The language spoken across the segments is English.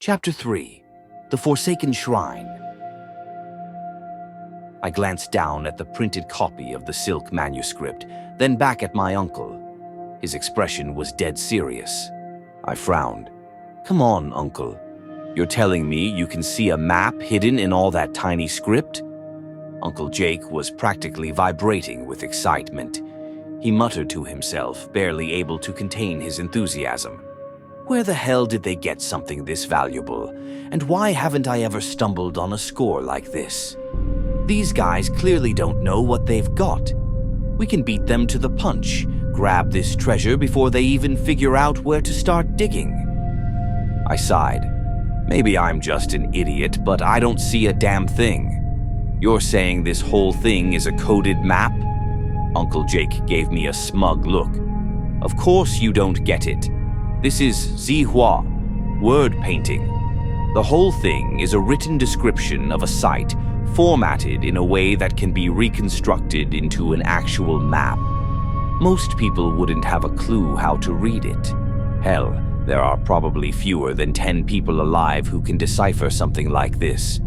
Chapter 3. The Forsaken Shrine. I glanced down at the printed copy of the silk manuscript, then back at my uncle. His expression was dead serious. I frowned. Come on, uncle. You're telling me you can see a map hidden in all that tiny script? Uncle Jake was practically vibrating with excitement. He muttered to himself, barely able to contain his enthusiasm. Where the hell did they get something this valuable? And why haven't I ever stumbled on a score like this? These guys clearly don't know what they've got. We can beat them to the punch, grab this treasure before they even figure out where to start digging. I sighed. Maybe I'm just an idiot, but I don't see a damn thing. You're saying this whole thing is a coded map? Uncle Jake gave me a smug look. Of course you don't get it. This is Zihua, word painting. The whole thing is a written description of a site formatted in a way that can be reconstructed into an actual map. Most people wouldn't have a clue how to read it. Hell, there are probably fewer than 10 people alive who can decipher something like this.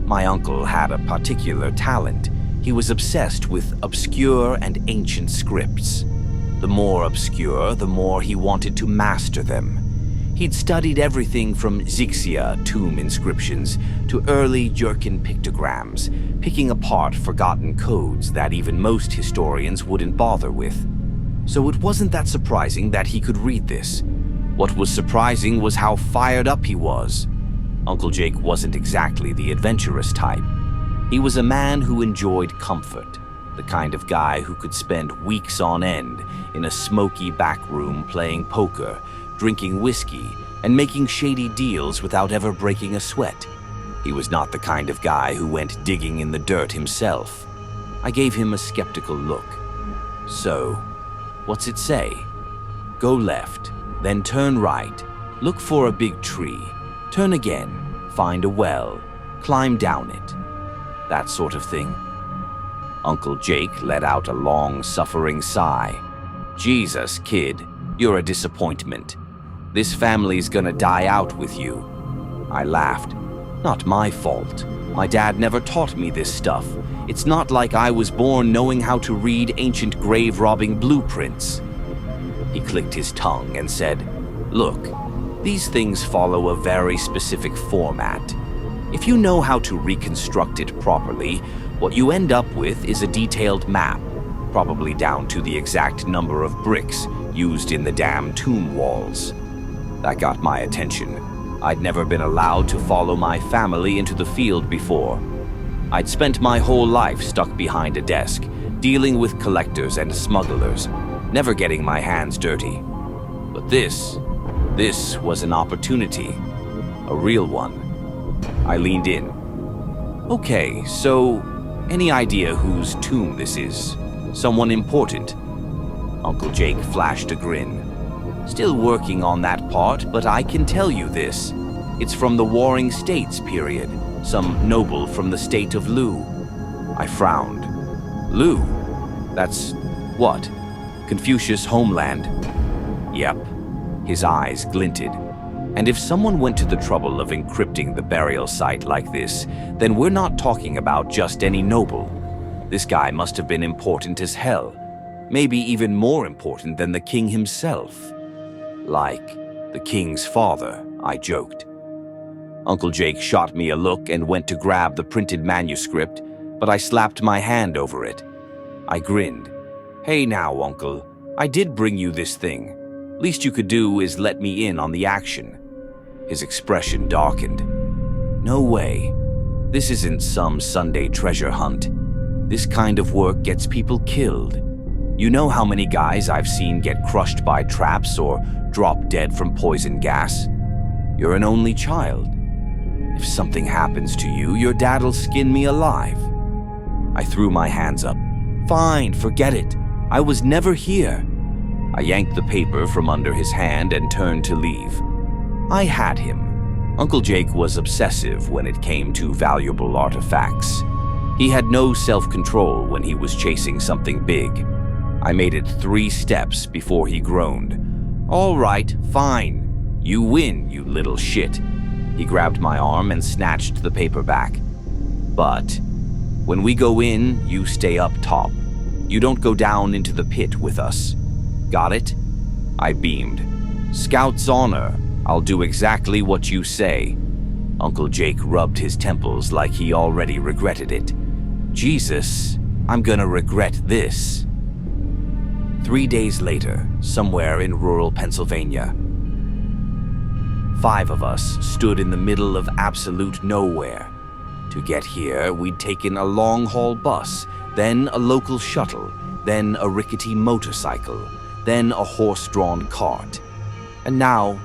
My uncle had a particular talent. He was obsessed with obscure and ancient scripts. The more obscure, the more he wanted to master them. He'd studied everything from Xixia tomb inscriptions to early Jurchen pictograms, picking apart forgotten codes that even most historians wouldn't bother with. So it wasn't that surprising that he could read this. What was surprising was how fired up he was. Uncle Jake wasn't exactly the adventurous type. He was a man who enjoyed comfort. The kind of guy who could spend weeks on end in a smoky back room playing poker, drinking whiskey, and making shady deals without ever breaking a sweat. He was not the kind of guy who went digging in the dirt himself. I gave him a skeptical look. So, what's it say? Go left, then turn right, look for a big tree, turn again, find a well, climb down it. That sort of thing. Uncle Jake let out a long, suffering sigh. Jesus, kid, you're a disappointment. This family's gonna die out with you. I laughed. Not my fault. My dad never taught me this stuff. It's not like I was born knowing how to read ancient grave-robbing blueprints. He clicked his tongue and said, Look, these things follow a very specific format. If you know how to reconstruct it properly, what you end up with is a detailed map, probably down to the exact number of bricks used in the damn tomb walls. That got my attention. I'd never been allowed to follow my family into the field before. I'd spent my whole life stuck behind a desk, dealing with collectors and smugglers, never getting my hands dirty. But this was an opportunity, a real one. I leaned in. Okay, so any idea whose tomb this is? Someone important? Uncle Jake flashed a grin. Still working on that part, but I can tell you this. It's from the Warring States period. Some noble from the state of Lu. I frowned. Lu? That's what? Confucius' homeland? Yep. His eyes glinted. And if someone went to the trouble of encrypting the burial site like this, then we're not talking about just any noble. This guy must have been important as hell. Maybe even more important than the king himself. Like the king's father, I joked. Uncle Jake shot me a look and went to grab the printed manuscript, but I slapped my hand over it. I grinned. Hey now, Uncle, I did bring you this thing. Least you could do is let me in on the action. His expression darkened. No way. This isn't some Sunday treasure hunt. This kind of work gets people killed. You know how many guys I've seen get crushed by traps or drop dead from poison gas? You're an only child. If something happens to you, your dad'll skin me alive. I threw my hands up. Fine, forget it. I was never here. I yanked the paper from under his hand and turned to leave. I had him. Uncle Jake was obsessive when it came to valuable artifacts. He had no self-control when he was chasing something big. I made it 3 steps before he groaned. All right, fine. You win, you little shit. He grabbed my arm and snatched the paper back. But when we go in, you stay up top. You don't go down into the pit with us. Got it? I beamed. Scout's honor. I'll do exactly what you say. Uncle Jake rubbed his temples like he already regretted it. Jesus, I'm gonna regret this. 3 days later, somewhere in rural Pennsylvania, 5 of us stood in the middle of absolute nowhere. To get here, we'd taken a long-haul bus, then a local shuttle, then a rickety motorcycle, then a horse-drawn cart. And now,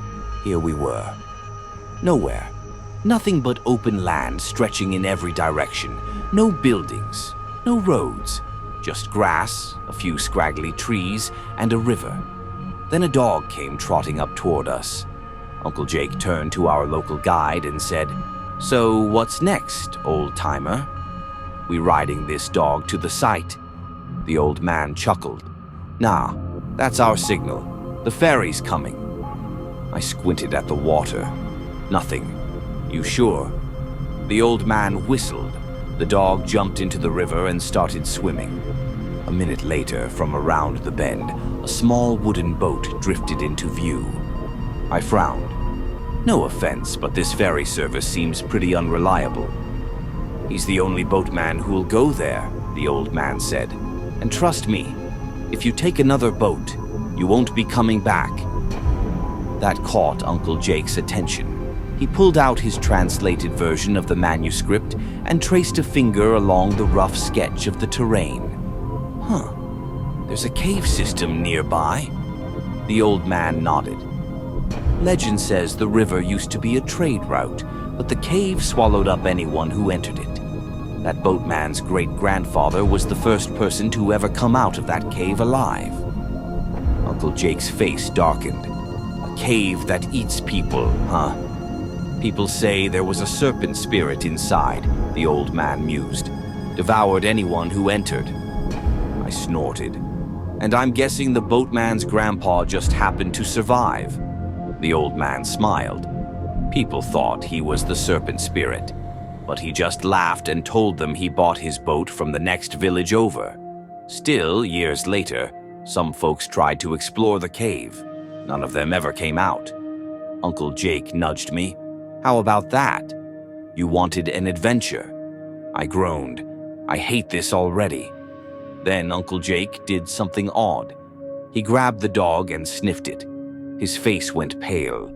here we were. Nowhere. Nothing but open land stretching in every direction. No buildings, no roads. Just grass, a few scraggly trees, and a river. Then a dog came trotting up toward us. Uncle Jake turned to our local guide and said, "So what's next, old-timer?" "We riding this dog to the site." The old man chuckled. "Nah, that's our signal. The ferry's coming." I squinted at the water. Nothing. "You sure?" The old man whistled. The dog jumped into the river and started swimming. A minute later, from around the bend, a small wooden boat drifted into view. I frowned. No offense, but this ferry service seems pretty unreliable. "He's the only boatman who'll go there," the old man said. "And trust me, if you take another boat, you won't be coming back." That caught Uncle Jake's attention. He pulled out his translated version of the manuscript and traced a finger along the rough sketch of the terrain. "Huh, there's a cave system nearby." The old man nodded. "Legend says the river used to be a trade route, but the cave swallowed up anyone who entered it. That boatman's great-grandfather was the first person to ever come out of that cave alive." Uncle Jake's face darkened. "A cave that eats people, huh? People say there was a serpent spirit inside," the old man mused. "Devoured anyone who entered." I snorted. "And I'm guessing the boatman's grandpa just happened to survive." The old man smiled. "People thought he was the serpent spirit, but he just laughed and told them he bought his boat from the next village over. Still, years later, some folks tried to explore the cave. None of them ever came out." Uncle Jake nudged me. "How about that? You wanted an adventure." I groaned. "I hate this already." Then Uncle Jake did something odd. He grabbed the dog and sniffed it. His face went pale.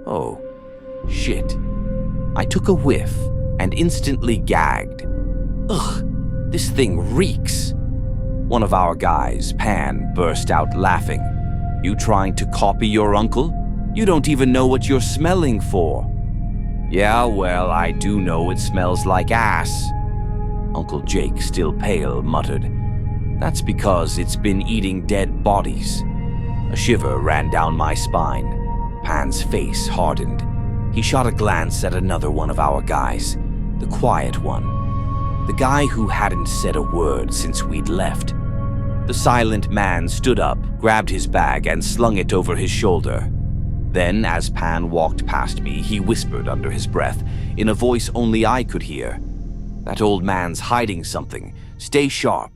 "Oh, shit." I took a whiff and instantly gagged. "Ugh, this thing reeks." One of our guys, Pan, burst out laughing. "You trying to copy your uncle? You don't even know what you're smelling for." "Yeah, well, I do know it smells like ass." Uncle Jake, still pale, muttered, "That's because it's been eating dead bodies." A shiver ran down my spine. Pan's face hardened. He shot a glance at another one of our guys, the quiet one. The guy who hadn't said a word since we'd left. The silent man stood up, grabbed his bag, and slung it over his shoulder. Then, as Pan walked past me, he whispered under his breath, in a voice only I could hear, "That old man's hiding something. Stay sharp."